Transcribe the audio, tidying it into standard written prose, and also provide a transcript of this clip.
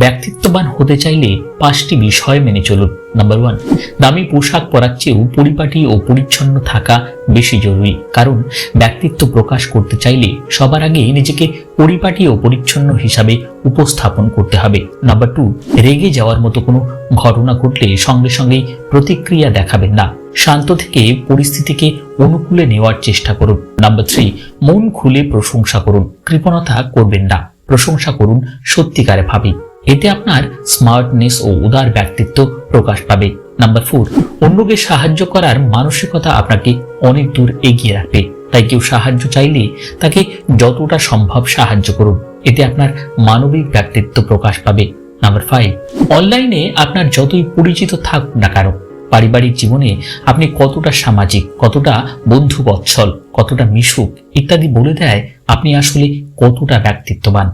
ব্যক্তিত্ববান হতে চাইলে 5টি বিষয় মেনে চলুন। নাম্বার 1, দামি পোশাক পরার চেয়েও পরিপাটি ও পরিচ্ছন্ন থাকা বেশি জরুরি, কারণ ব্যক্তিত্ব প্রকাশ করতে চাইলে সবার আগে নিজেকে পরিপাটি ও পরিচ্ছন্ন হিসাবে উপস্থাপন করতে হবে। নাম্বার 2, রেগে যাওয়ার মতো কোনো ঘটনা ঘটলে সঙ্গে সঙ্গেই প্রতিক্রিয়া দেখাবেন না, শান্ত থেকে পরিস্থিতিকে অনুকূলে নেওয়ার চেষ্টা করুন। নাম্বার 3, মন খুলে প্রশংসা করুন, কৃপণতা করবেন না, প্রশংসা করুন সত্যিকারে ভাবে, এতে আপনার স্মার্টনেস ও উদার ব্যক্তিত্ব প্রকাশ পাবে। নাম্বার 4, অন্যকে সাহায্য করার মানসিকতা আপনাকে অনেক দূর এগিয়ে রাখবে, তাই কেউ সাহায্য চাইলে তাকে যতটা সম্ভব সাহায্য করুন, এতে আপনার মানবিক ব্যক্তিত্ব প্রকাশ পাবে। নাম্বার 5, অনলাইনে আপনার যতই পরিচিত থাকুক না কেন, পারিবারিক জীবনে আপনি কতটা সামাজিক, কতটা বন্ধু বৎসল, কতটা মিশুক ইত্যাদি বলে দেয় আপনি আসলে কতটা ব্যক্তিত্ববান।